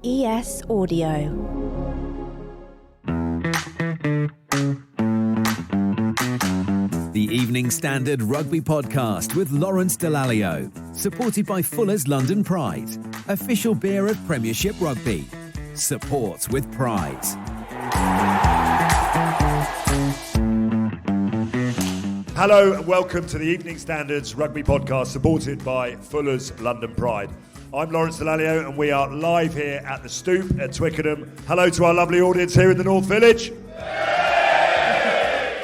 ES Audio. The Evening Standard Rugby Podcast with Lawrence Dallaglio, supported by Fuller's London Pride, official beer of Premiership Rugby. Support with pride. Hello and welcome to the Evening Standards Rugby Podcast, supported by Fuller's London Pride. I'm Lawrence Dallaglio and we are live here at the Stoop at Twickenham. Hello to our lovely audience here in the North Village.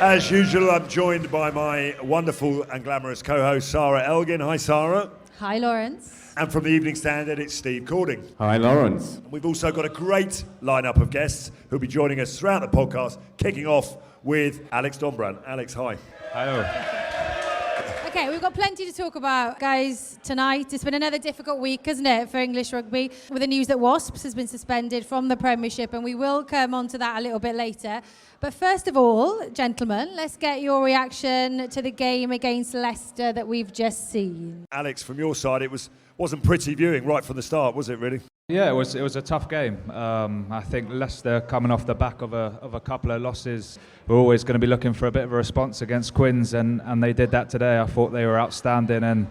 As usual, I'm joined by my wonderful and glamorous co-host, Sarra Elgan. Hi, Sarra. Hi, Lawrence. And from the Evening Standard, it's Steve Cording. Hi, Lawrence. We've also got a great lineup of guests who'll be joining us throughout the podcast, kicking off with Alex Dombrandt. Alex, hi. Hello. Okay, we've got plenty to talk about, guys, tonight. It's been another difficult week, hasn't it, for English rugby, with the news that Wasps has been suspended from the Premiership, and we will come on to that a little bit later. But first of all, gentlemen, let's get your reaction to the game against Leicester that we've just seen. Alex, from your side, wasn't pretty viewing right from the start, was it really? Yeah, it was a tough game. I think Leicester, coming off the back of a couple of losses, were always going to be looking for a bit of a response against Quins, and they did that today. I thought they were outstanding, and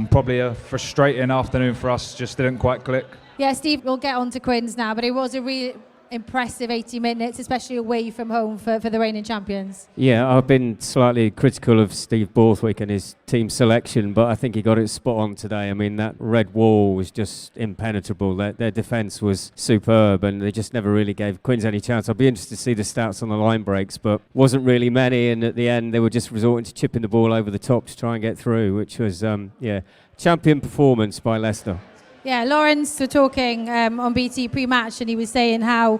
probably a frustrating afternoon for us. Just didn't quite click. Yeah, Steve, we'll get on to Quins now, but it was a really impressive 80 minutes, especially away from home for the reigning champions. Yeah, I've been slightly critical of Steve Borthwick and his team selection, but I think he got it spot on today. I mean, that red wall was just impenetrable. Their defence was superb, and they just never really gave Quins any chance. I'll be interested to see the stats on the line breaks, but wasn't really many, and at the end they were just resorting to chipping the ball over the top to try and get through, which was, champion performance by Leicester. Yeah, Lawrence was talking on BT pre-match, and he was saying how,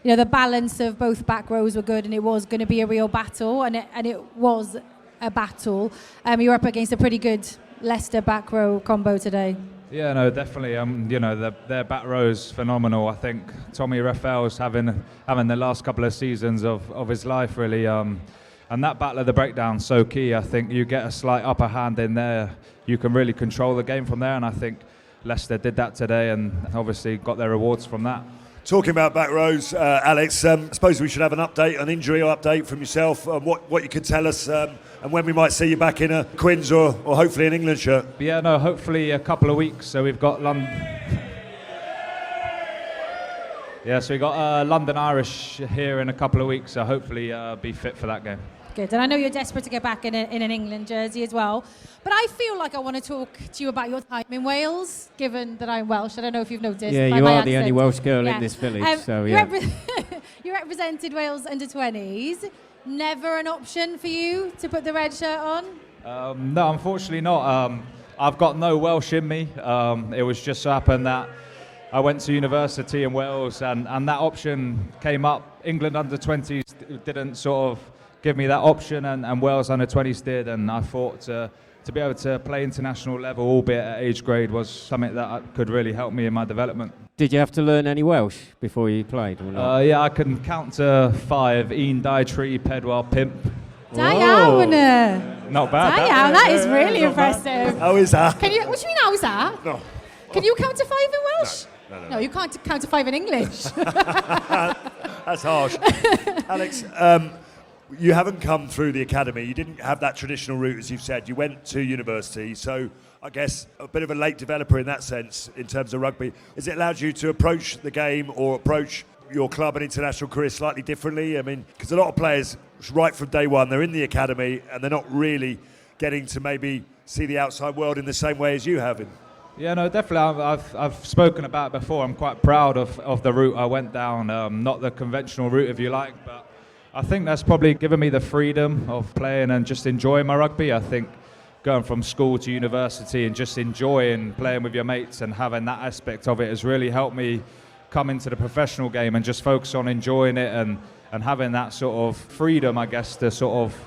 the balance of both back rows were good, and it was going to be a real battle, and it was a battle. You were up against a pretty good Leicester back row combo today. Yeah, no, definitely. Their back row's phenomenal. I think Tommy Rafael's having the last couple of seasons of his life, really. And that battle of the breakdown's so key. I think you get a slight upper hand in there, you can really control the game from there, and I think Leicester did that today and obviously got their rewards from that. Talking about back rows, Alex, I suppose we should have an injury update from yourself, what you could tell us and when we might see you back in a Quins or hopefully an England shirt. Yeah, no, hopefully a couple of weeks. So we've got London. Yeah, so we got London Irish here in a couple of weeks, so hopefully be fit for that game. Good, and I know you're desperate to get back in an England jersey as well, but I feel like I want to talk to you about your time in Wales, given that I'm Welsh. I don't know if you've noticed. Yeah, you are the only Welsh girl in this village, so yeah. You represented Wales under-20s. Never an option for you to put the red shirt on? No, unfortunately not. I've got no Welsh in me. It was just so happened that I went to university in Wales, and that option came up. England under-20s didn't sort of give me that option, and Wales under-20s did, and I thought to be able to play international level, albeit at age grade, was something that could really help me in my development. Did you have to learn any Welsh before you played or not? Yeah, I can count to 5. Un, Dau, Tri, Pedwar, Pimp. Da iawn! Not bad. Da iawn, that is really impressive. How is that? What do you mean, how is that? No. Can you count to 5 in Welsh? No, you can't count to 5 in English. That's harsh. Alex, you haven't come through the academy. You didn't have that traditional route, as you've said. You went to university, so I guess a bit of a late developer in that sense in terms of rugby. Has it allowed you to approach the game or approach your club and international career slightly differently? I mean, because a lot of players, right from day one, they're in the academy and they're not really getting to maybe see the outside world in the same way as you have. Yeah, no, definitely. I've spoken about it before. I'm quite proud of the route I went down. Not the conventional route, if you like, but I think that's probably given me the freedom of playing and just enjoying my rugby. I think going from school to university and just enjoying playing with your mates and having that aspect of it has really helped me come into the professional game and just focus on enjoying it and having that sort of freedom, I guess, to sort of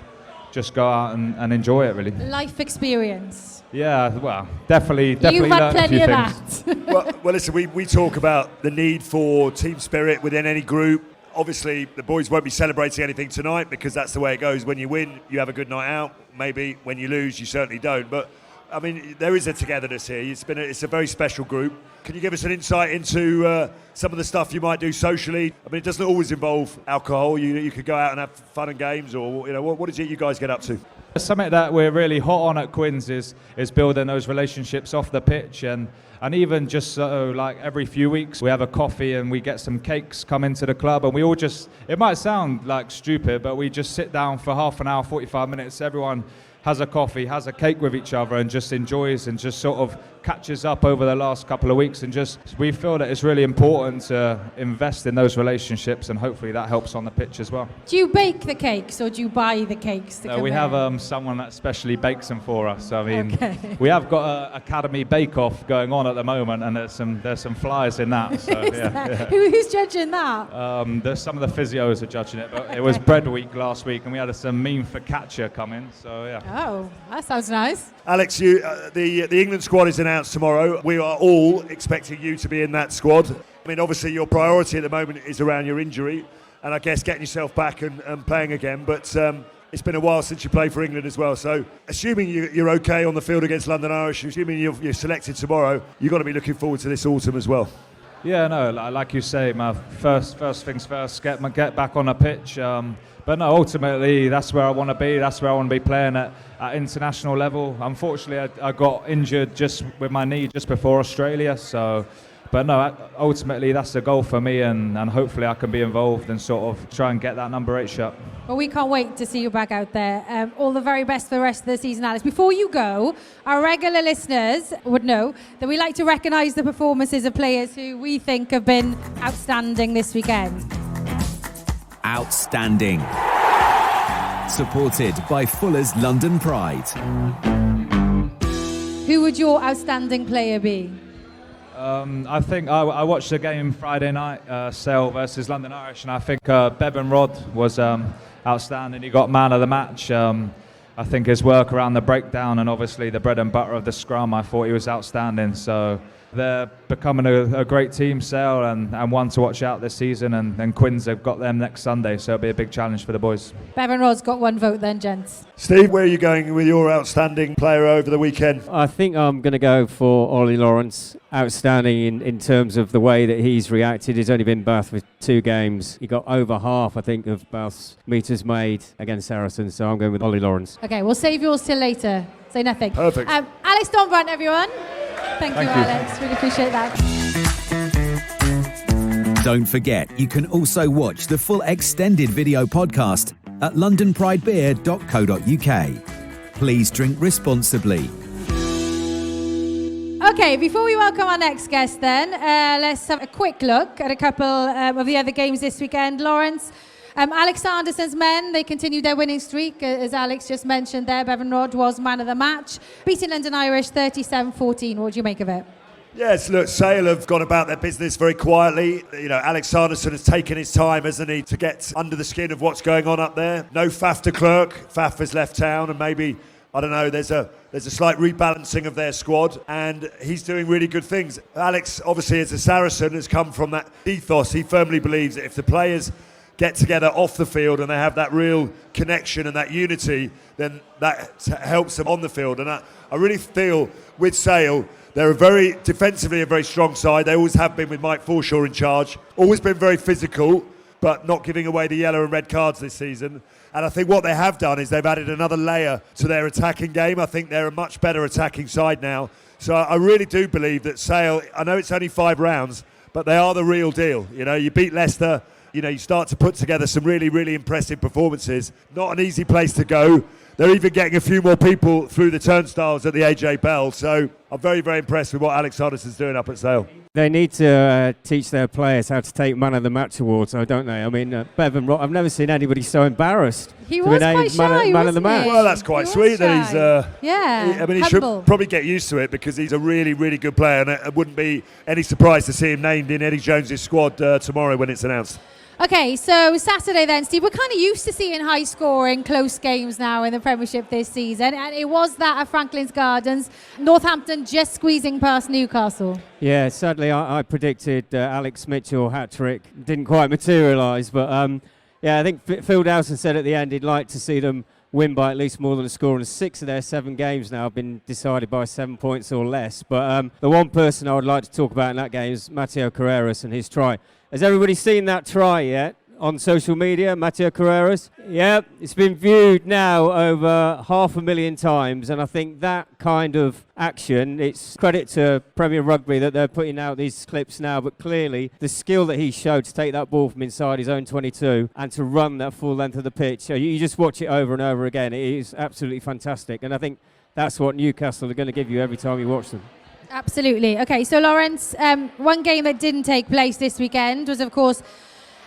just go out and enjoy it, really. Life experience. Yeah, well, definitely You've had learned a few plenty of things. that. Well, listen, we talk about the need for team spirit within any group. Obviously, the boys won't be celebrating anything tonight because that's the way it goes. When you win, you have a good night out. Maybe when you lose, you certainly don't. But I mean, there is a togetherness here. It's a very special group. Can you give us an insight into some of the stuff you might do socially? I mean, it doesn't always involve alcohol. You could go out and have fun and games, or what is it you guys get up to? Something that we're really hot on at Quins is building those relationships off the pitch, and even just like every few weeks we have a coffee and we get some cakes come into the club, and we all it might sound like stupid, but we just sit down for half an hour, 45 minutes, everyone has a coffee, has a cake with each other, and just enjoys and just sort of catches up over the last couple of weeks. And just we feel that it's really important to invest in those relationships, and hopefully that helps on the pitch as well. Do you bake the cakes or do you buy the cakes? We have someone that specially bakes them for us. I mean, we have got an academy bake-off going on at the moment, and there's some flyers in that. So, Who's judging that? There's some of the physios are judging it, but it was bread week last week, and we had some mean focaccia come in. So yeah. Oh, that sounds nice. Alex, the England squad is announced tomorrow. We are all expecting you to be in that squad. I mean, obviously your priority at the moment is around your injury, and I guess getting yourself back and playing again. But it's been a while since you played for England as well. So assuming you're okay on the field against London Irish, assuming you're selected tomorrow, you've got to be looking forward to this autumn as well. Yeah, no, like you say, my first things first, get back on the pitch. But no, ultimately, that's where I want to be. That's where I want to be playing at international level. Unfortunately, I got injured just with my knee just before Australia. So, but no, ultimately, that's the goal for me, and hopefully I can be involved and sort of try and get that number 8 shot. Well, we can't wait to see you back out there. All the very best for the rest of the season, Alex. Before you go, our regular listeners would know that we like to recognise the performances of players who we think have been outstanding this weekend. Outstanding. Supported by Fuller's London Pride. Who would your outstanding player be? I think I watched the game Friday night, Sale versus London Irish, and I think Bevan Rod was outstanding. He got man of the match. I think his work around the breakdown and obviously the bread and butter of the scrum, I thought he was outstanding. So they're becoming a great team, Sale, and one to watch out this season. And Quins have got them next Sunday, so it'll be a big challenge for the boys. Bevan Rod's got 1 vote then, gents. Steve, where are you going with your outstanding player over the weekend? I think I'm going to go for Ollie Lawrence. Outstanding in terms of the way that he's reacted. He's only been Bath for 2 games. He got over half, I think, of Bath's metres made against Saracens, so I'm going with Ollie Lawrence. Okay, we'll save yours till later. Say nothing. Perfect. Alex Dombrandt, everyone. Thank you, Alex. Really appreciate that. Don't forget, you can also watch the full extended video podcast at londonpridebeer.co.uk. Please drink responsibly. Okay, before we welcome our next guest then, let's have a quick look at a couple of the other games this weekend. Lawrence, Alex Sanderson's men, they continued their winning streak. As Alex just mentioned there, Bevan Rod was man of the match, beating London Irish 37-14. What do you make of it? Yes, look, Sale have gone about their business very quietly. Alex Sanderson has taken his time, hasn't he, to get under the skin of what's going on up there. No Faf de Klerk. Faf has left town, and maybe, I don't know, there's a slight rebalancing of their squad, and he's doing really good things. Alex, obviously, as a Saracen, has come from that ethos. He firmly believes that if the players get together off the field and they have that real connection and that unity, then that helps them on the field. And I really feel with Sale, they're defensively a very strong side. They always have been with Mike Forshaw in charge. Always been very physical, but not giving away the yellow and red cards this season. And I think what they have done is they've added another layer to their attacking game. I think they're a much better attacking side now. So I really do believe that Sale, I know it's only 5 rounds, but they are the real deal. You beat Leicester, you start to put together some really, really impressive performances. Not an easy place to go. They're even getting a few more people through the turnstiles at the AJ Bell. So I'm very, very impressed with what Alex Sanderson's doing up at Sale. They need to teach their players how to take man of the match awards, don't they? I mean, Bevan Rod, I've never seen anybody so embarrassed. He was quite shy, man of the match. Well, that's quite sweet that he's... he should humble. probably get used to it because he's a really, really good player, and it wouldn't be any surprise to see him named in Eddie Jones's squad tomorrow when it's announced. Okay, so Saturday then, Steve, we're kind of used to seeing high-scoring, close games now in the Premiership this season, and it was that at Franklin's Gardens. Northampton just squeezing past Newcastle. Yeah, sadly, I predicted Alex Mitchell hat-trick. Didn't quite materialise, but I think Phil Dowson said at the end he'd like to see them win by at least more than a score, and 6 of their 7 games now have been decided by 7 points or less. But the one person I would like to talk about in that game is Mateo Carreras and his try. Has everybody seen that try yet on social media, Mateo Carreras? Yeah, it's been viewed now over 500,000 times, and I think that kind of action, it's credit to Premier Rugby that they're putting out these clips now, but clearly the skill that he showed to take that ball from inside his own 22 and to run that full length of the pitch, you just watch it over and over again. It is absolutely fantastic, and I think that's what Newcastle are going to give you every time you watch them. Absolutely. Okay, so Lawrence, one game that didn't take place this weekend was, of course,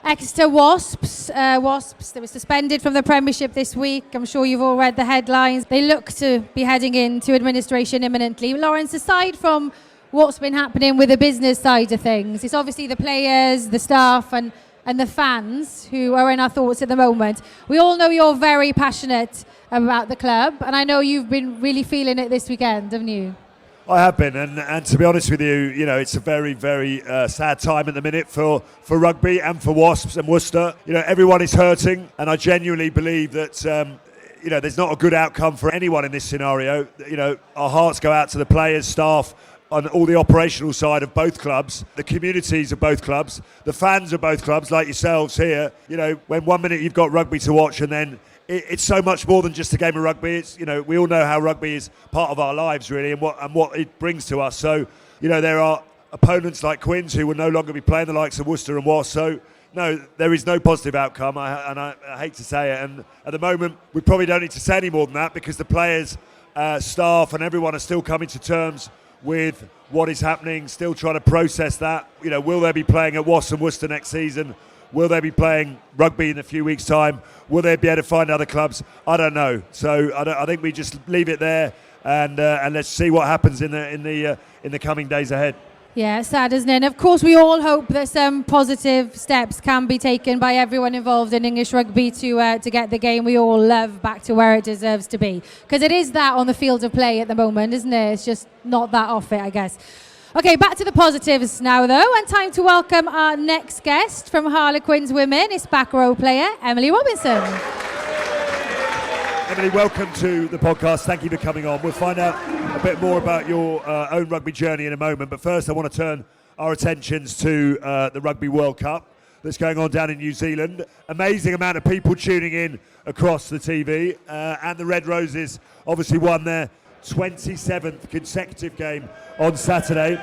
Exeter Wasps. Wasps, they were suspended from the Premiership this week. I'm sure you've all read the headlines. They look to be heading into administration imminently. Lawrence, aside from what's been happening with the business side of things, it's obviously the players, the staff and the fans who are in our thoughts at the moment. We all know you're very passionate about the club, and I know you've been really feeling it this weekend, haven't you? I have been, and to be honest with you, it's a very, very sad time at the minute for rugby and for Wasps and Worcester. Everyone is hurting, and I genuinely believe that, there's not a good outcome for anyone in this scenario. Our hearts go out to the players, staff, on all the operational side of both clubs, the communities of both clubs, the fans of both clubs, like yourselves here. When 1 minute you've got rugby to watch, and then it's so much more than just a game of rugby. It's, we all know how rugby is part of our lives, really, and what it brings to us. So, there are opponents like Quins who will no longer be playing, the likes of Worcester and Wasps. So, no, there is no positive outcome, I hate to say it. And at the moment, we probably don't need to say any more than that, because the players, staff and everyone are still coming to terms with what is happening, still trying to process that. Will they be playing at Wasps and Worcester next season? Will they be playing rugby in a few weeks' time? Will they be able to find other clubs? I don't know. So I think we just leave it there, and let's see what happens in the coming days ahead. Yeah, sad, isn't it? And of course, we all hope that some positive steps can be taken by everyone involved in English rugby to get the game we all love back to where it deserves to be. Because it is that on the field of play at the moment, isn't it? It's just not that off it, I guess. Okay, back to the positives now, though, and time to welcome our next guest from Harlequins Women. It's back row player Emily Robinson. Emily, welcome to the podcast. Thank you for coming on. We'll find out a bit more about your own rugby journey in a moment, but first I want to turn our attentions to the Rugby World Cup that's going on down in New Zealand. Amazing amount of people tuning in across the TV, and the Red Roses obviously won their 27th consecutive game on Saturday.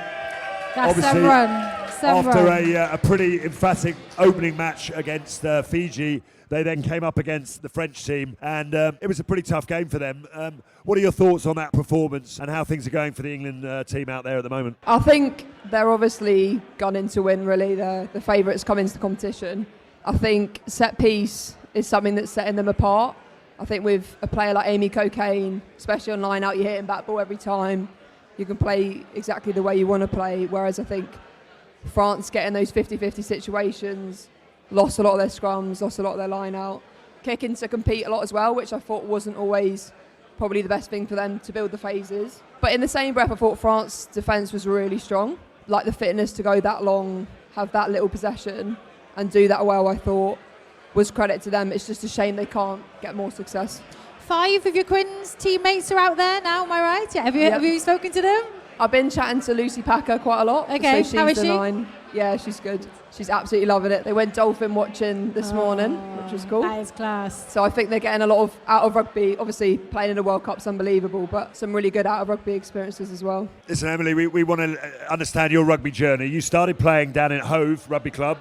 That's obviously, after a pretty emphatic opening match against Fiji, they then came up against the French team, and it was a pretty tough game for them. What are your thoughts on that performance and how things are going for the England team out there at the moment? I think they're obviously gone in to win, really. They're the favourites come into the competition. I think set piece is something that's setting them apart. I think with a player like Amy Cocaine, especially on line out, you're hitting back ball every time. You can play exactly the way you want to play, whereas I think France getting those 50-50 situations, lost a lot of their scrums, lost a lot of their line out, kicking to compete a lot as well, which I thought wasn't always probably the best thing for them to build the phases. But in the same breath, I thought France's defence was really strong. Like the fitness to go that long, have that little possession and do that well, I thought was credit to them. It's just a shame they can't get more success. 5 of your Quins teammates are out there now, am I right? Yeah. Have you spoken to them? I've been chatting to Lucy Packer quite a lot. Okay, so how is she's she? the 9. Yeah, she's good. She's absolutely loving it. They went dolphin watching this morning, which was cool. That is class. So I think they're getting a lot of out of rugby. Obviously, playing in the World Cup's unbelievable, but some really good out of rugby experiences as well. Listen, Emily, we want to understand your rugby journey. You started playing down at Hove Rugby Club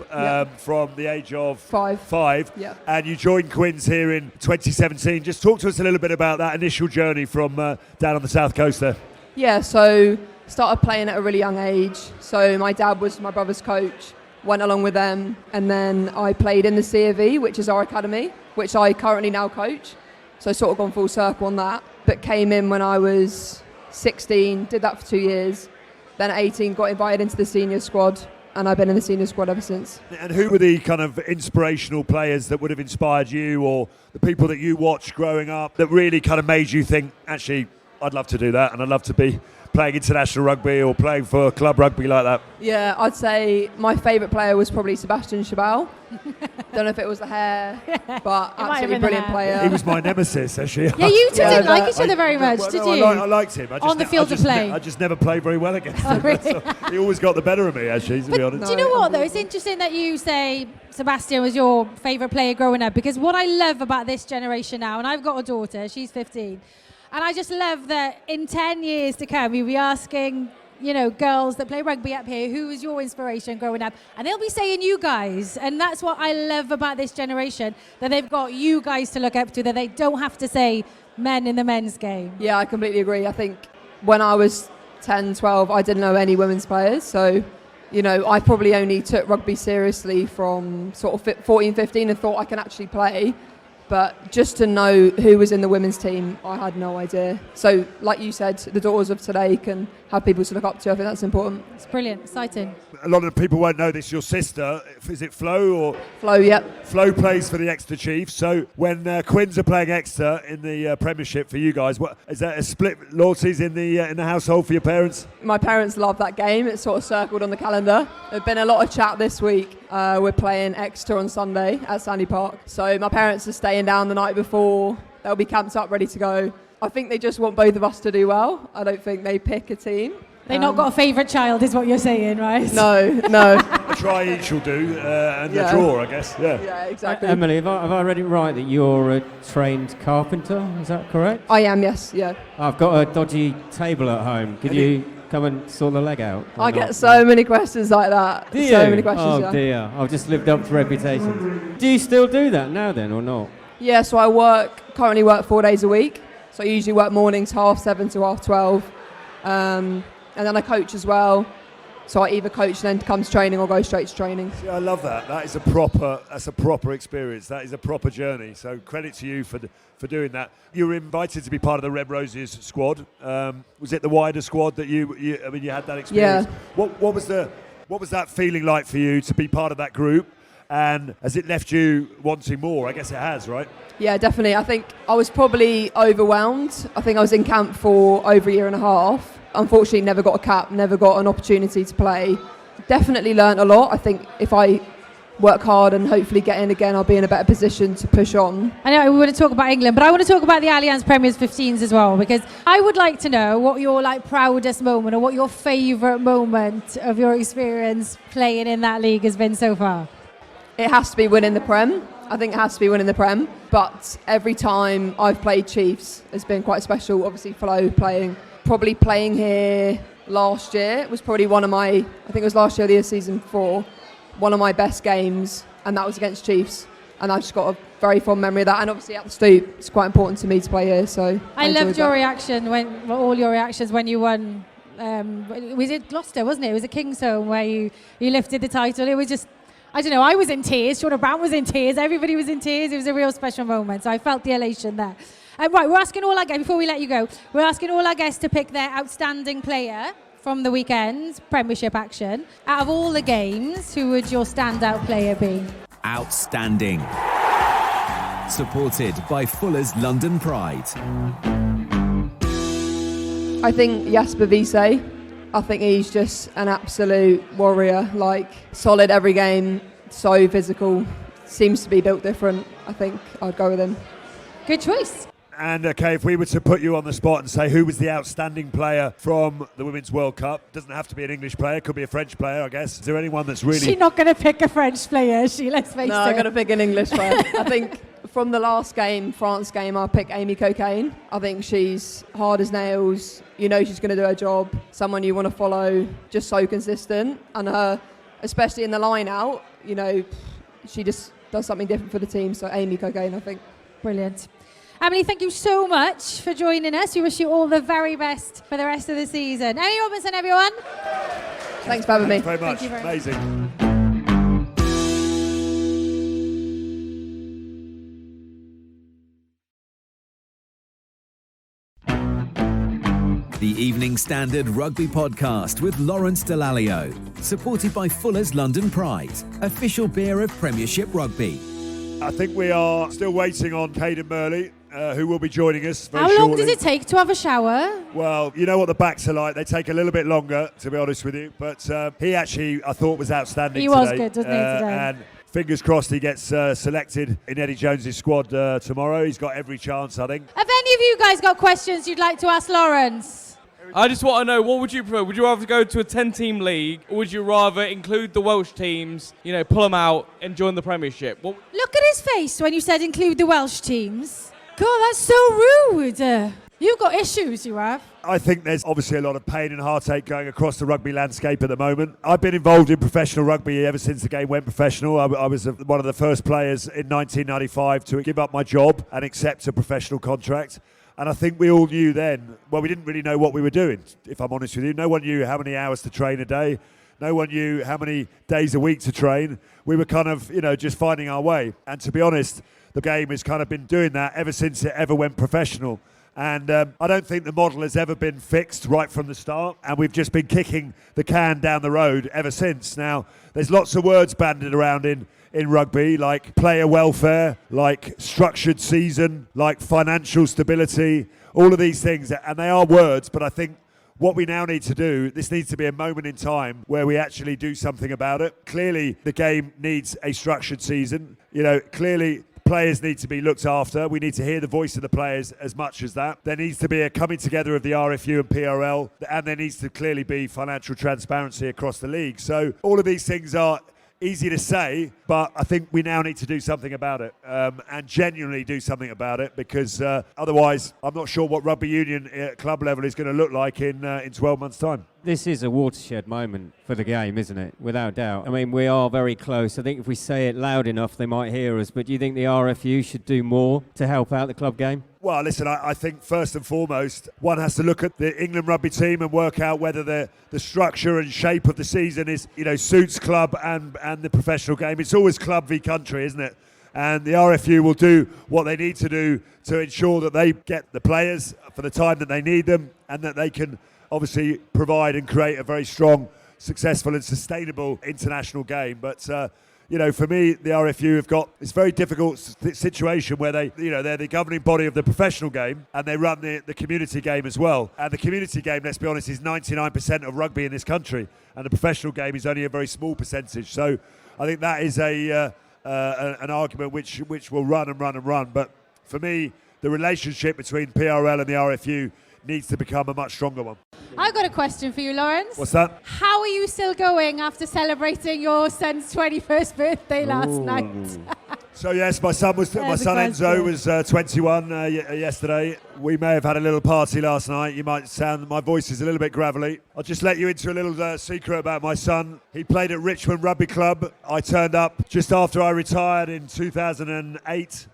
from the age of 5. Yep. And you joined Quins here in 2017. Just talk to us a little bit about that initial journey from down on the south coast there. Yeah, so started playing at a really young age. So my dad was my brother's coach, went along with them, and then I played in the CAV, which is our academy, which I currently now coach. So I sort of gone full circle on that, but came in when I was 16, did that for 2 years. Then at 18, got invited into the senior squad, and I've been in the senior squad ever since. And who were the kind of inspirational players that would have inspired you, or the people that you watched growing up that really kind of made you think, actually, I'd love to do that, and I'd love to be playing international rugby or playing for club rugby like that? Yeah, I'd say my favourite player was probably Sebastian Chabal. Don't know if it was the hair, but absolutely brilliant player. He was my nemesis, actually. Yeah, you two didn't like each other very much, did you? I liked him. On the field of play. I just never played very well against him. Really? So he always got the better of me, actually, to be honest. Do you know what, though? It's interesting that you say Sebastian was your favourite player growing up, because what I love about this generation now, and I've got a daughter, she's 15, and I just love that in 10 years to come, you'll be asking, you know, girls that play rugby up here, who was your inspiration growing up? And they'll be saying you guys. And that's what I love about this generation, that they've got you guys to look up to, that they don't have to say men in the men's game. Yeah, I completely agree. I think when I was 10, 12, I didn't know any women's players. So, you know, I probably only took rugby seriously from sort of 14, 15 and thought I can actually play. But just to know who was in the women's team, I had no idea. So, like you said, the daughters of today can have people to look up to. I think that's important. It's brilliant, exciting. A lot of people won't know this. Your sister, is it Flo or? Flo, yep. Flo plays for the Exeter Chiefs. So when Quins are playing Exeter in the Premiership for you guys, what is that? A split loyalties in the household for your parents? My parents love that game. It's sort of circled on the calendar. There's been a lot of chat this week. We're playing Exeter on Sunday at Sandy Park. So my parents are staying down the night before. They'll be camped up, ready to go. I think they just want both of us to do well. I don't think they pick a team. They've not got a favourite child, is what you're saying, right? No. A try each will do, and a draw, I guess. Yeah, exactly. Emily, have I read it right that you're a trained carpenter? Is that correct? I am, yes, yeah. I've got a dodgy table at home. Could you come and sort the leg out? I get so many questions like that. Do you? So many questions, Oh dear, I've just lived up to reputation. Do you still do that now then, or not? Yeah, so I currently work 4 days a week. So I usually work mornings 7:30 to 12:30. And then I coach as well. So I either coach and then come to training or go straight to training. Yeah, I love that. That's a proper experience. That is a proper journey. So credit to you for doing that. You were invited to be part of the Red Roses squad. Was it the wider squad that you had that experience? Yeah. What was that feeling like for you to be part of that group? And has it left you wanting more? I guess it has, right? Yeah, definitely. I think I was probably overwhelmed. I think I was in camp for over a year and a half. Unfortunately, never got a cap, never got an opportunity to play. Definitely learnt a lot. I think if I work hard and hopefully get in again, I'll be in a better position to push on. I know we want to talk about England, but I want to talk about the Allianz Premier's 15s as well, because I would like to know what your proudest moment or what your favourite moment of your experience playing in that league has been so far. It has to be winning the Prem. I think it has to be winning the Prem. But every time I've played Chiefs has been quite special. Obviously, Flo probably playing here last year was probably one of my, I think it was last year or the year season before, one of my best games, and that was against Chiefs. And I've just got a very fond memory of that. And obviously at the Stoop, it's quite important to me to play here. So I loved your reaction all your reactions when you won. Was it Gloucester, wasn't it? It was a King's Home where you lifted the title. It was just, I don't know, I was in tears, Dombrandt was in tears, everybody was in tears. It was a real special moment, so I felt the elation there. Right, we're asking all our guests, before we let you go, we're asking all our guests to pick their outstanding player from the weekend's Premiership action. Out of all the games, who would your standout player be? Outstanding. Supported by Fuller's London Pride. I think Jasper Wiese. I think he's just an absolute warrior, solid every game, so physical, seems to be built different. I think I'd go with him. Good choice. And okay, if we were to put you on the spot and say who was the outstanding player from the Women's World Cup, doesn't have to be an English player, could be a French player, I guess. Is there anyone that's really... She's not going to pick a French player, is she? Let's face it. No, I'm going to pick an English player. I think from the last game, France game, I'll pick Amy Cocaine. I think she's hard as nails. You know she's going to do her job. Someone you want to follow, just so consistent. And her, especially in the line out, you know, she just does something different for the team. So Amy Cocaine, I think. Brilliant. Emily, thank you so much for joining us. We wish you all the very best for the rest of the season. Emily Robinson, everyone. Thanks for having me. Thanks very much. Thank you very Amazing. The Evening Standard Rugby Podcast with Lawrence Dallaglio. Supported by Fuller's London Pride, official beer of Premiership Rugby. I think we are still waiting on Cadan Murley. who will be joining us very How long shortly. does it take to have a shower? Well, you know what the backs are like. They take a little bit longer, to be honest with you. But he actually, I thought, was outstanding He today. was good, wasn't he, today? And fingers crossed he gets selected in Eddie Jones's squad tomorrow. He's got every chance, I think. Have any of you guys got questions you'd like to ask Lawrence? I just want to know, what would you prefer? Would you rather go to a 10-team league, or would you rather include the Welsh teams, pull them out and join the Premiership? Look at his face when you said include the Welsh teams. God, that's so rude. You've got issues, you have. I think there's obviously a lot of pain and heartache going across the rugby landscape at the moment. I've been involved in professional rugby ever since the game went professional. I was one of the first players in 1995 to give up my job and accept a professional contract. And I think we all knew then, well, we didn't really know what we were doing, if I'm honest with you. No one knew how many hours to train a day. No one knew how many days a week to train. We were kind of, just finding our way. And to be honest, the game has kind of been doing that ever since it ever went professional. And I don't think the model has ever been fixed right from the start. And we've just been kicking the can down the road ever since. Now, there's lots of words banded around in rugby, like player welfare, like structured season, like financial stability, all of these things. And they are words, but I think what we now need to do, this needs to be a moment in time where we actually do something about it. Clearly, the game needs a structured season. Clearly, players need to be looked after. We need to hear the voice of the players as much as that. There needs to be a coming together of the RFU and PRL, and there needs to clearly be financial transparency across the league. So all of these things are easy to say, but I think we now need to do something about it, and genuinely do something about it, because otherwise I'm not sure what rugby union at club level is going to look like in 12 months' time. This is a watershed moment for the game, isn't it? Without doubt. I mean, we are very close. I think if we say it loud enough, they might hear us. But do you think the RFU should do more to help out the club game? Well, listen, I think first and foremost, one has to look at the England rugby team and work out whether the structure and shape of the season is, suits club and the professional game. It's always club v country, isn't it? And the RFU will do what they need to do to ensure that they get the players for the time that they need them, and that they can obviously provide and create a very strong, successful and sustainable international game. But for me, the RFU have got this very difficult situation where they're the governing body of the professional game, and they run the community game as well. And the community game, let's be honest, is 99% of rugby in this country, and the professional game is only a very small percentage. So I think that is an argument which will run and run and run. But for me, the relationship between PRL and the RFU needs to become a much stronger one. I've got a question for you, Lawrence. What's that? How are you still going after celebrating your son's 21st birthday last night? So yes, my son Enzo was 21 yesterday. We may have had a little party last night. You might sound, my voice is a little bit gravelly. I'll just let you into a little secret about my son. He played at Richmond Rugby Club. I turned up just after I retired in 2008.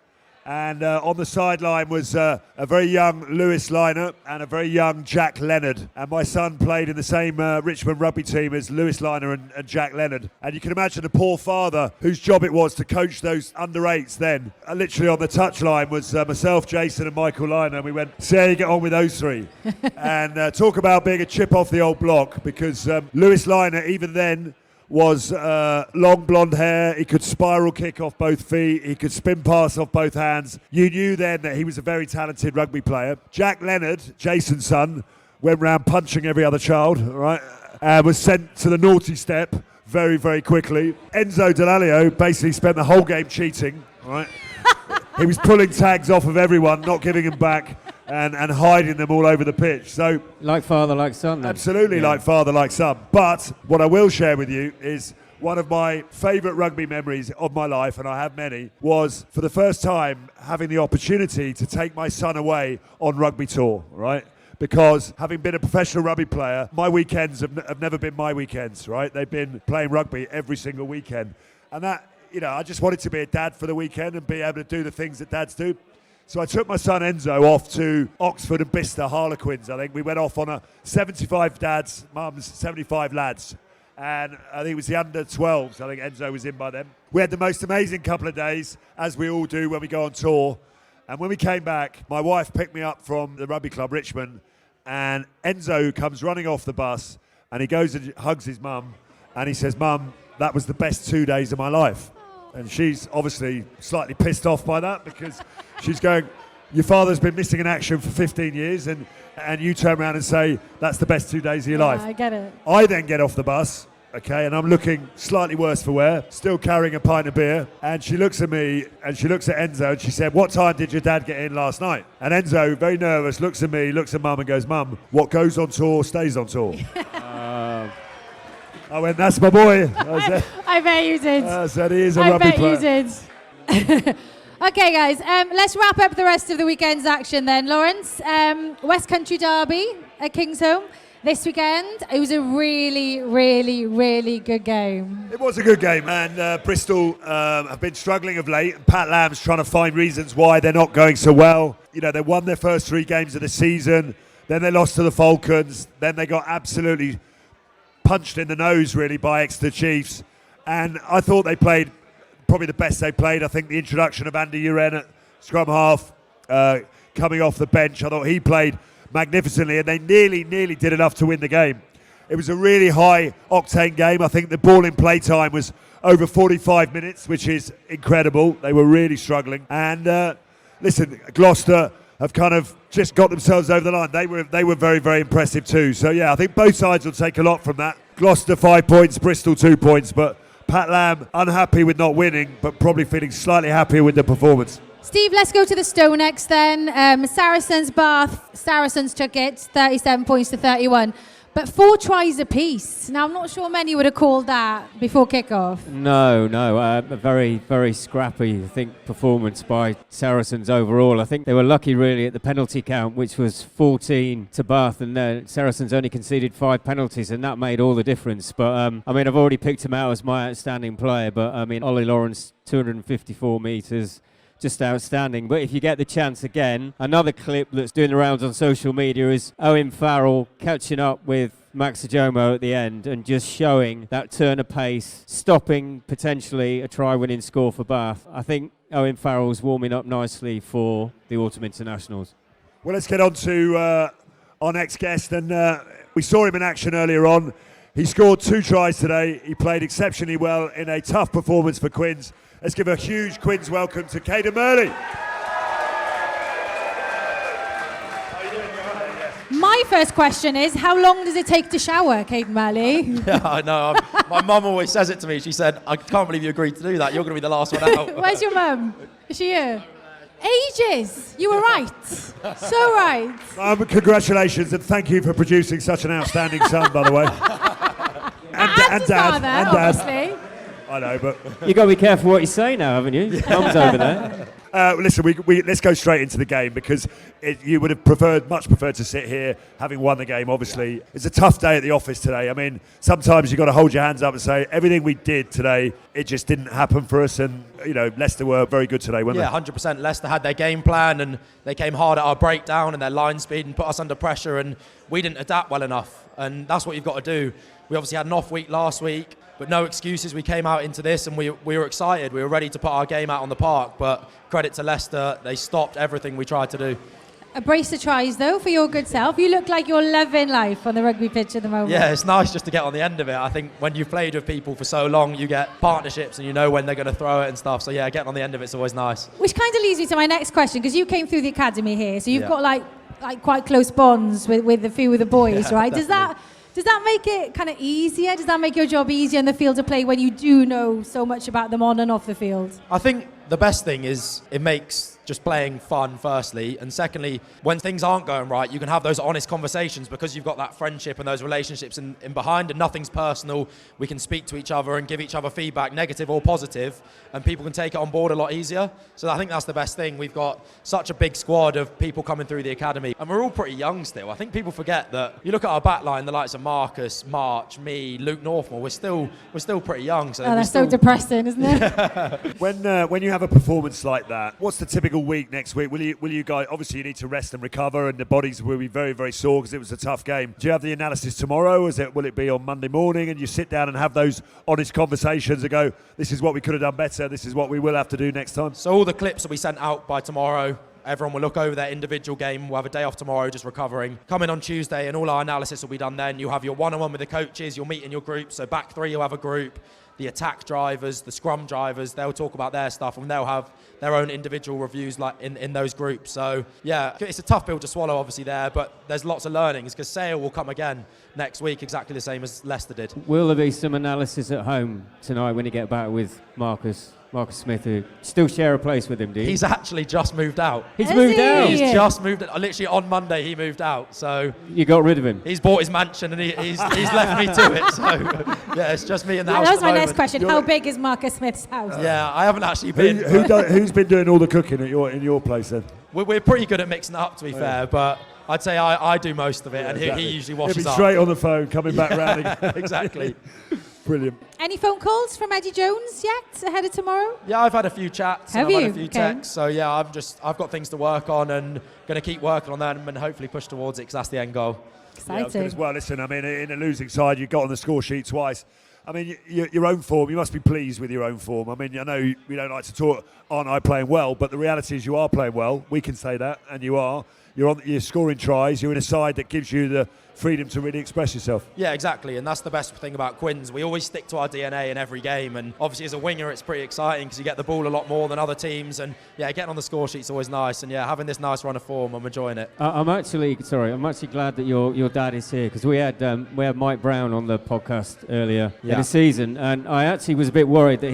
And on the sideline was a very young Lewis Liner and a very young Jack Leonard. And my son played in the same Richmond rugby team as Lewis Liner and Jack Leonard. And you can imagine the poor father whose job it was to coach those under-8s then. Literally on the touchline was myself, Jason and Michael Liner. And we went, see how you get on with those three. And talk about being a chip off the old block, because Lewis Liner, even then, was long blonde hair. He could spiral kick off both feet. He could spin pass off both hands. You knew then that he was a very talented rugby player. Jack Leonard, Jason's son, went round punching every other child, right? Was sent to the naughty step very, very quickly. Enzo Dallaglio basically spent the whole game cheating, right? He was pulling tags off of everyone, not giving them back, and hiding them all over the pitch. So like father, like son, then. Absolutely, yeah. Like father, like son. But what I will share with you is one of my favourite rugby memories of my life, and I have many, was for the first time having the opportunity to take my son away on rugby tour, right? Because having been a professional rugby player, my weekends have never been my weekends, right? They've been playing rugby every single weekend. And that, I just wanted to be a dad for the weekend and be able to do the things that dads do. So I took my son Enzo off to Oxford and Bicester Harlequins. I think we went off on a 75 dads, mums, 75 lads. And I think it was the under-12s. I think Enzo was in by then. We had the most amazing couple of days, as we all do when we go on tour. And when we came back, my wife picked me up from the rugby club, Richmond, and Enzo comes running off the bus, and he goes and hugs his mum, and he says, "Mum, that was the best 2 days of my life." And she's obviously slightly pissed off by that, because she's going, your father's been missing in action for 15 years and you turn around and say, that's the best 2 days of your life. I get it. I then get off the bus, okay, and I'm looking slightly worse for wear, still carrying a pint of beer, and she looks at me and she looks at Enzo and she said, what time did your dad get in last night? And Enzo, very nervous, looks at me, looks at Mum and goes, Mum, what goes on tour stays on tour. I went, that's my boy. I bet you did. I said, he is a rugby player. I bet you did. Okay, guys, let's wrap up the rest of the weekend's action then. Lawrence, West Country Derby at Kingsholm this weekend. It was a really, really, really good game. It was a good game, and Bristol have been struggling of late. And Pat Lamb's trying to find reasons why they're not going so well. You know, they won their first 3 games of the season, then they lost to the Falcons, then they got absolutely punched in the nose, really, by Exeter Chiefs. And I thought they played probably the best they played. I think the introduction of Andy Uren at scrum half, coming off the bench, I thought he played magnificently, and they nearly did enough to win the game. It was a really high octane game. I think the ball in play time was over 45 minutes, which is incredible. They were really struggling. And listen, Gloucester have kind of just got themselves over the line. They were very, very impressive too. So yeah, I think both sides will take a lot from that. Gloucester 5 points, Bristol 2 points, but Pat Lamb unhappy with not winning, but probably feeling slightly happier with the performance. Steve, let's go to the Stonex then. Saracens, Bath. Saracens took it, 37 points to 31. But 4 tries apiece. Now, I'm not sure many would have called that before kickoff. No, a very, very scrappy, I think, performance by Saracens overall. I think they were lucky, really, at the penalty count, which was 14 to Bath, and Saracens only conceded 5 penalties, and that made all the difference. But, I mean, I've already picked him out as my outstanding player, but, I mean, Ollie Lawrence, 254 metres. Just outstanding. But if you get the chance again, another clip that's doing the rounds on social media is Owen Farrell catching up with Max Ajomo at the end and just showing that turn of pace, stopping potentially a try-winning score for Bath. I think Owen Farrell's warming up nicely for the Autumn Internationals. Well, let's get on to our next guest, and we saw him in action earlier on. He scored 2 tries today. He played exceptionally well in a tough performance for Quins. Let's give a huge Quins welcome to Cadan Murley. My first question is, how long does it take to shower, Cadan Murley? Yeah, I know. My mum always says it to me. She said, I can't believe you agreed to do that. You're going to be the last one out. Where's your mum? Is she here? Ages. You were right. So right. Congratulations, and thank you for producing such an outstanding son, by the way. and dad. Obviously. I know, but You've got to be careful what you say now, haven't you? Mum's over there. Listen, we let's go straight into the game, because you would have much preferred to sit here, having won the game, obviously. It's a tough day at the office today. I mean, sometimes you've got to hold your hands up and say, everything we did today, it just didn't happen for us. And, you know, Leicester were very good today, weren't they? Yeah, 100%. Leicester had their game plan, and they came hard at our breakdown and their line speed and put us under pressure, and we didn't adapt well enough. And that's what you've got to do. We obviously had an off week last week, but no excuses. We came out into this and we were excited. We were ready to put our game out on the park, but credit to Leicester, they stopped everything we tried to do. A brace of tries, though, for your good self. You look like you're loving life on the rugby pitch at the moment. Yeah, it's nice just to get on the end of it. I think when you've played with people for so long, you get partnerships and you know when they're going to throw it and stuff. So yeah, getting on the end of it's always nice. Which kind of leads me to my next question, because you came through the academy here, so you've got like quite close bonds with a few of the boys, right? Definitely. Does that make it kind of easier? Does that make your job easier in the field of play when you do know so much about them on and off the field? I think the best thing is it makes just playing fun, firstly, and secondly, when things aren't going right, you can have those honest conversations because you've got that friendship and those relationships in behind, and nothing's personal. We can speak to each other and give each other feedback, negative or positive, and people can take it on board a lot easier. So I think that's the best thing. We've got such a big squad of people coming through the academy, and we're all pretty young still. I think people forget that. You look at our back line, the likes of Marcus, March, me, Luke Northmore, we're still pretty young. So that's so depressing, isn't it? When you have a performance like that, what's the typical week next week? Will you guys, obviously you need to rest and recover, and the bodies will be very, very sore because it was a tough game. Do you have the analysis tomorrow? Will it be on Monday morning, and you sit down and have those honest conversations and go, this is what we could have done better, this is what we will have to do next time? So all the clips will be sent out by tomorrow. Everyone will look over their individual game. We'll have a day off tomorrow, just recovering. Come in on Tuesday and all our analysis will be done then. You'll have your one-on-one with the coaches. You'll meet in your group. So back three, you'll have a group. the attack drivers, the scrum drivers, they'll talk about their stuff and they'll have their own individual reviews like in those groups. So yeah, it's a tough pill to swallow obviously there, but there's lots of learnings because Sale will come again next week exactly the same as Leicester did. Will there be some analysis at home tonight when you get back with Marcus Smith, who still share a place with him, do you? He's actually just moved out. He's moved out? He's just moved out. Literally on Monday he moved out. So you got rid of him? He's bought his mansion and he's left me to it. So yeah, it's just me in the house. That's my next question. How big is Marcus Smith's house? Yeah, I haven't actually been. Who's been doing all the cooking in your place then? We're pretty good at mixing it up, to be fair, but I'd say I do most of it, and he usually washes He'll be up. straight on the phone, coming back round again. Exactly. Brilliant. Any phone calls from Eddie Jones yet ahead of tomorrow? Yeah, I've had a few chats. Have and I've you? had a few texts. So yeah, I've got things to work on and going to keep working on them and hopefully push towards it because that's the end goal. Exciting. Yeah, as well. Listen, I mean, in a losing side, you got on the score sheet twice. I mean, your own form, you must be pleased with your own form. I mean, I know we don't like to talk, aren't I playing well, but the reality is you are playing well. We can say that, and you are. You're scoring tries. You're in a side that gives you the freedom to really express yourself. Yeah, exactly, and that's the best thing about Quins. We always stick to our DNA in every game, and obviously as a winger it's pretty exciting because you get the ball a lot more than other teams, and yeah, getting on the score sheet's always nice, and yeah, having this nice run of form, I'm enjoying it. I'm actually glad that your dad is here because we had Mike Brown on the podcast earlier in the season, and I actually was a bit worried that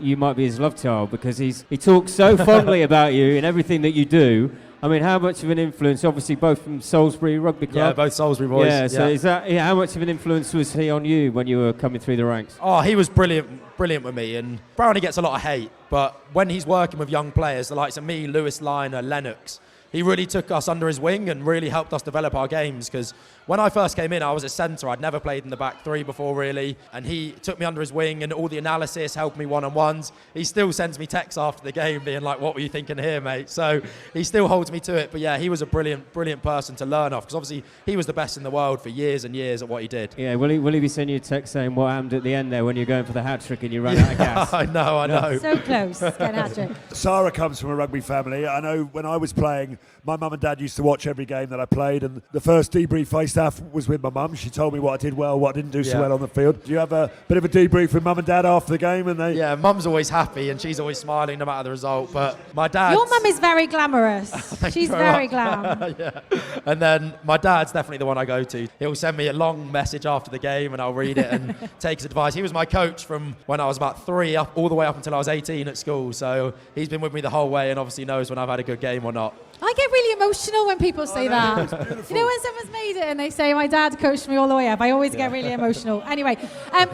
you might be his love child because he talks so fondly about you in everything that you do. I mean, how much of an influence, obviously both from Salisbury Rugby Club? Yeah, both Salisbury boys. Yeah, so is that, how much of an influence was he on you when you were coming through the ranks? Oh, he was brilliant with me, and Brownie gets a lot of hate, but when he's working with young players, the likes of me, Lewis Liner, Lennox, he really took us under his wing and really helped us develop our games because when I first came in, I was a centre. I'd never played in the back three before, really, and he took me under his wing and all the analysis, helped me one-on-ones. He still sends me texts after the game being like, what were you thinking here, mate? So he still holds me to it, but yeah, he was a brilliant person to learn off because obviously he was the best in the world for years and years at what he did. Yeah, will he be sending you a text saying what happened at the end there when you're going for the hat-trick and you ran out of gas? I know. So close, getting hat-trick. Sarra comes from a rugby family. I know when I was playing, my mum and dad used to watch every game that I played, and the first debrief I used to have was with my mum. She told me what I did well, what I didn't do so well on the field. Do you have a bit of a debrief with mum and dad after the game? Yeah, mum's always happy and she's always smiling no matter the result, but my dad... Your mum is very glamorous. She's very glam. Yeah. And then my dad's definitely the one I go to. He'll send me a long message after the game and I'll read it and take his advice. He was my coach from when I was about 3 all the way up until I was 18 at school, so he's been with me the whole way and obviously knows when I've had a good game or not. I get really emotional when people say that. You know, when someone's made it and they say, my dad coached me all the way up, I always get really emotional. Anyway,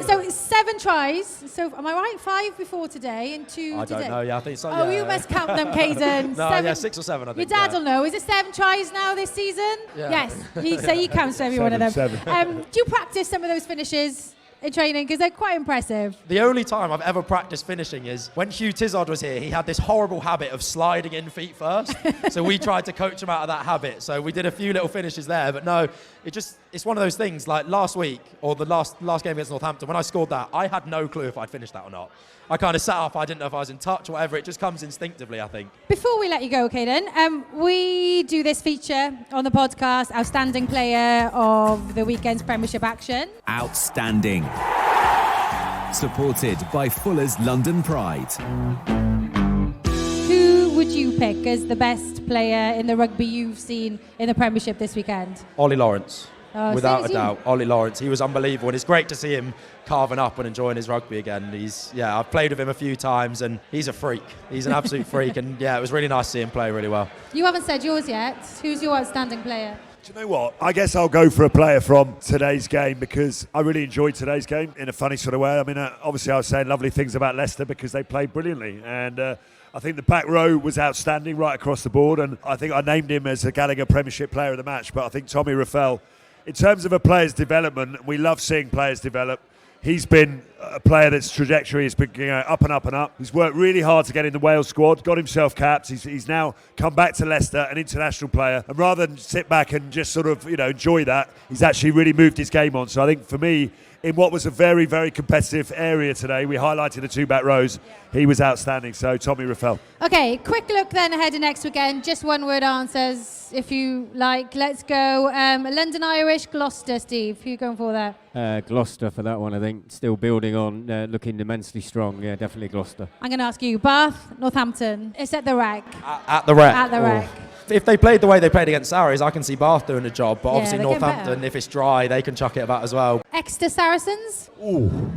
so 7 tries. So am I right? 5 before today and 2 today? I don't know, I think so. Oh, you must count them, Caden. No, 6 or 7, I think. Your dad will know. Is it 7 tries now this season? Yeah. Yes. He counts every one of them. 7. Do you practice some of those finishes in training? Because they're quite impressive. The only time I've ever practiced finishing is when Hugh Tizard was here. He had this horrible habit of sliding in feet first. So we tried to coach him out of that habit. So we did a few little finishes there. But no, it's one of those things like last week or the last game against Northampton, when I scored that, I had no clue if I'd finished that or not. I kind of sat up, I didn't know if I was in touch or whatever. It just comes instinctively, I think. Before we let you go, Caden, we do this feature on the podcast, Outstanding Player of the Weekend's Premiership Action. Outstanding. Supported by Fuller's London Pride. Who would you pick as the best player in the rugby you've seen in the Premiership this weekend? Ollie Lawrence. Oh, Without a doubt, Ollie Lawrence. He was unbelievable, and it's great to see him carving up and enjoying his rugby again. I've played with him a few times, and he's a freak. He's an absolute freak, and yeah, it was really nice to see him play really well. You haven't said yours yet. Who's your outstanding player? Do you know what? I guess I'll go for a player from today's game because I really enjoyed today's game in a funny sort of way. I mean, obviously I was saying lovely things about Leicester because they played brilliantly, and I think the back row was outstanding right across the board, and I think I named him as a Gallagher Premiership Player of the Match, but I think Tommy Rafael, in terms of a player's development, we love seeing players develop. He's been a player that's trajectory has been up and up and up. He's worked really hard to get in the Wales squad, got himself capped. He's now come back to Leicester, an international player. And rather than sit back and just sort of, enjoy that, he's actually really moved his game on. So I think for me, in what was a very, very competitive area today, we highlighted the 2 back rows. He was outstanding. So Tommy Rafael. Okay, quick look then ahead to next weekend. Just 1-word answers. if you like. Let's go. London Irish, Gloucester, Steve. Who are you going for there? Gloucester for that one, I think. Still building on, looking immensely strong. Yeah, definitely Gloucester. I'm going to ask you, Bath, Northampton. It's at the Rec. At the Rec. At the Rec. If they played the way they played against Sarra, I can see Bath doing the job. But Yeah, obviously they're getting Northampton, better. if it's dry, they can chuck it about as well. Exeter Saracens. Ooh.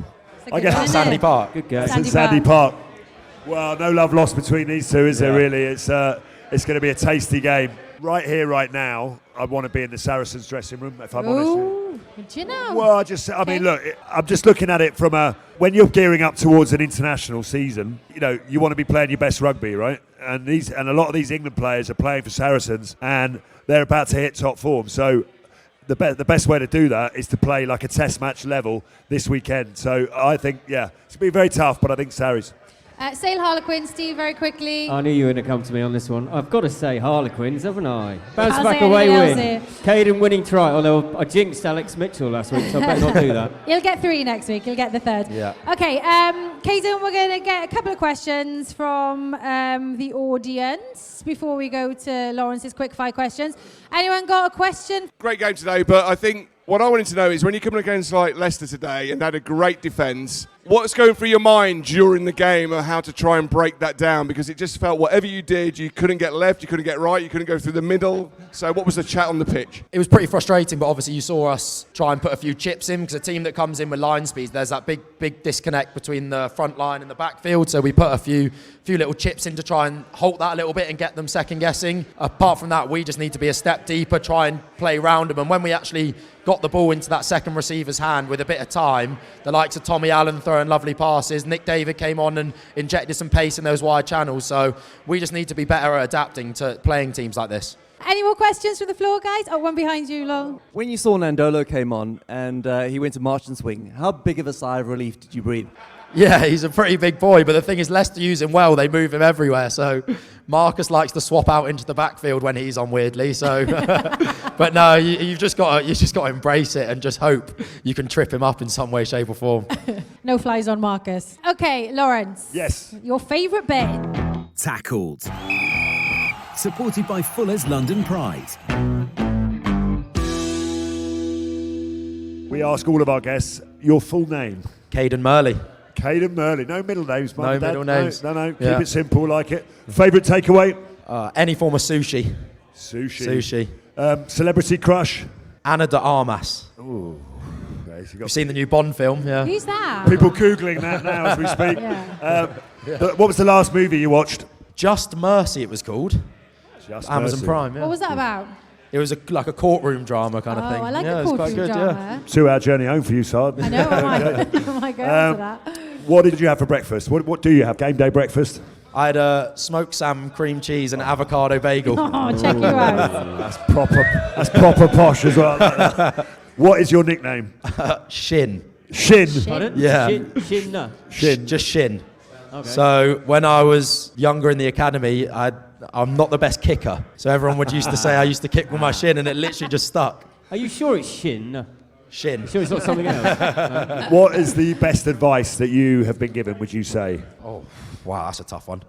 It's a I good guess one, it's isn't Sandy it? Park. Good game. It's in Sandy Sandy Park. Well, no love lost between these two, is there Yeah. really? It's going to be a tasty game. Right here, right now, I want to be in the Saracens dressing room, if I'm honest. Ooh, do you know? Well, look, I'm just looking at it from when you're gearing up towards an international season, you want to be playing your best rugby, right? And a lot of these England players are playing for Saracens, and they're about to hit top form. So the best way to do that is to play like a test match level this weekend. So I think, it's going to be very tough, but I think Sarries. Sale Harlequins, Steve, very quickly. I knew you were going to come to me on this one. I've got to say Harlequins, haven't I? Bounce Can't back say away anything win. else Caden winning try, although I jinxed Alex Mitchell last week, so I better not do that. You'll get 3 next week. You'll get the 3rd. Yeah. Okay, Caden, we're going to get a couple of questions from the audience before we go to Lawrence's quickfire questions. Anyone got a question? Great game today, but I think what I wanted to know is when you're coming against like Leicester today and had a great defence, what's going through your mind during the game of how to try and break that down? Because it just felt whatever you did, you couldn't get left, you couldn't get right, you couldn't go through the middle. So what was the chat on the pitch? It was pretty frustrating, but obviously you saw us try and put a few chips in because a team that comes in with line speeds, there's that big disconnect between the front line and the backfield. So we put a few little chips in to try and halt that a little bit and get them second guessing. Apart from that, we just need to be a step deeper, try and play round them. And when we actually got the ball into that second receiver's hand with a bit of time, the likes of Tommy Allen throwing lovely passes, Nick David came on and injected some pace in those wide channels. So we just need to be better at adapting to playing teams like this. Any more questions from the floor, guys? Oh, one behind you, Long. When you saw Nandolo came on and he went to march and swing, how big of a sigh of relief did you breathe? Yeah, he's a pretty big boy, but the thing is, Leicester use him well. They move him everywhere. So Marcus likes to swap out into the backfield when he's on, weirdly. So, but no, you've just got to embrace it and just hope you can trip him up in some way, shape, or form. No flies on Marcus. Okay, Lawrence. Yes. Your favourite bit? Tackled. Supported by Fuller's London Pride. We ask all of our guests your full name. Cadan Murley. Cadan Murley. No middle names, Mum No and Dad. middle names. No. Keep Yeah. it simple, like it. Favourite takeaway? Any form of sushi. Sushi. Celebrity crush? Anna de Armas. Ooh. You've seen the new Bond film, yeah. Who's that? People Googling that now as we speak. Yeah. What was the last movie you watched? Just Mercy, it was called. Just Amazon Mercy. Prime, yeah. What was that about? It was like a courtroom drama kind of thing. Oh, I like yeah, a it was courtroom quite good, drama. 2-hour journey home for you, Sarra. I know, I might go into that. What did you have for breakfast? What do you have? Game day breakfast? I had a smoked salmon, cream cheese, and avocado bagel. Oh, check you out. That's proper posh as well. What is your nickname? Shin. Shin. Pardon? Yeah. Shin. Shin. Just Shin. Okay. So when I was younger in the academy, I'm not the best kicker. So everyone would used to say I used to kick with my shin, and it literally just stuck. Are you sure it's Shin? Shin. Sure it's not something else? What is the best advice that you have been given, would you say? Oh, wow, that's a tough one.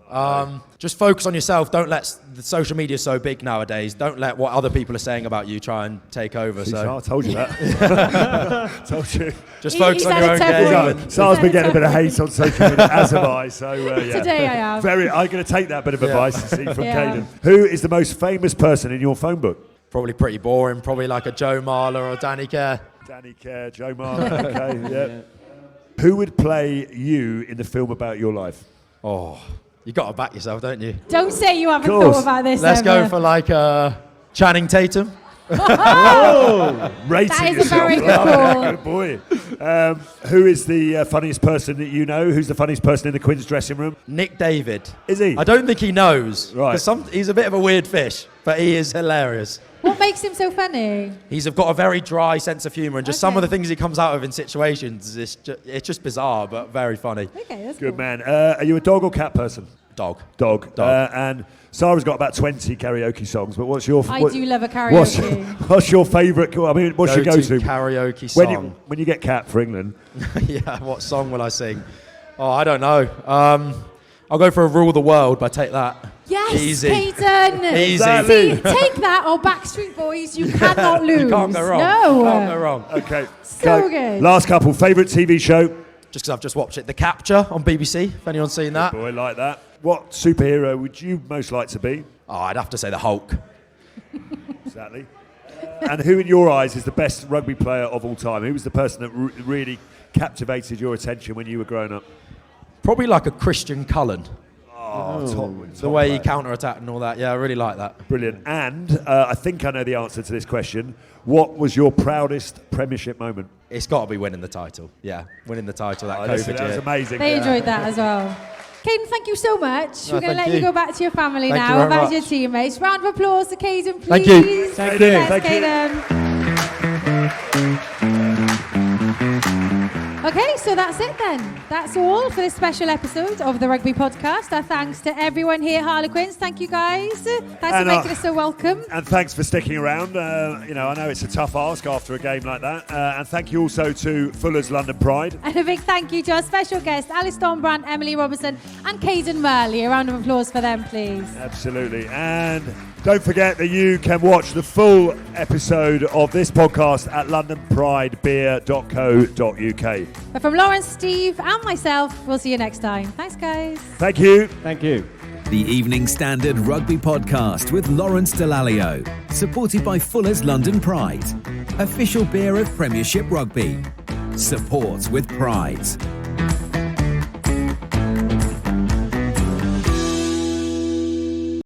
Just focus on yourself. Don't let the social media so big nowadays. Don't let what other people are saying about you try and take over. See, So Sarra, I told you that. Told you. just focus on your own game. Sarra's been getting a bit of hate on social media, as have I. So yeah. Today I have. I'm going to take that bit of advice and see from Yeah. Cadan. Who is the most famous person in your phone book? Probably pretty boring. Probably like a Joe Marler or Danny Kerr. Danny Kerr, Joe Marler. Okay, yeah. Who would play you in the film about your life? Oh, you got to back yourself, don't you? Don't say you haven't Course. thought about this. Let's go ever. for like Channing Tatum. Rating That is a yourself. very good Oh, call. good boy. Who is the funniest person that you know? Who's the funniest person in the Quins dressing room? Nick David. Is he? I don't think he knows. Right. 'Cause he's a bit of a weird fish, but he is hilarious. What makes him so funny? He's got a very dry sense of humour, and just some Okay. of the things he comes out of in situations, it's just bizarre, but very funny. Okay, that's Good cool. man. Are you a dog or cat person? Dog. Dog. Dog. And Sarah's got about 20 karaoke songs, but what's your... I do love a karaoke. What's your favourite... I mean, what's your go-to? karaoke When song? when you get capped for England. Yeah, what song will I sing? Oh, I don't know. I'll go for a rule of the world, but take that. Yes, Easy. Caden. Easy. See, take that or Backstreet Boys. You cannot lose. You can't go wrong. No. Can't go wrong. Okay. So good. Last couple. Favourite TV show? Just because I've just watched it. The Capture on BBC, if anyone's seen that. Boy, like that. What superhero would you most like to be? Oh, I'd have to say the Hulk. Exactly. And who, in your eyes, is the best rugby player of all time? Who was the person that really captivated your attention when you were growing up? Probably like a Christian Cullen. Oh, top The way he player. counter-attacked and all that. Yeah, I really like that. Brilliant. And I think I know the answer to this question. What was your proudest Premiership moment? It's got to be winning the title. Yeah, winning the title that Listen, COVID that was year. amazing. They enjoyed that as well. Caden, thank you so much. No, We're going to thank let you you. go back to your family Thank you now, very back to your much. teammates. Round of applause to Caden, please. Thank you. Thank you. Thanks, Thank you. Caden. Okay, so that's it then. That's all for this special episode of the Rugby Podcast. Our thanks to everyone here at Harlequins. Thank you, guys. Thanks for making us so welcome. And thanks for sticking around. I know it's a tough ask after a game like that. And thank you also to Fuller's London Pride. And a big thank you to our special guests, Alice Dombrandt, Emily Robinson, and Cadan Murley. A round of applause for them, please. Absolutely. And don't forget that you can watch the full episode of this podcast at londonpridebeer.co.uk. But from Lawrence, Steve, and myself, we'll see you next time. Thanks, guys. Thank you. Thank you. The Evening Standard Rugby Podcast with Lawrence Dallaglio. Supported by Fuller's London Pride. Official beer of Premiership Rugby. Support with pride.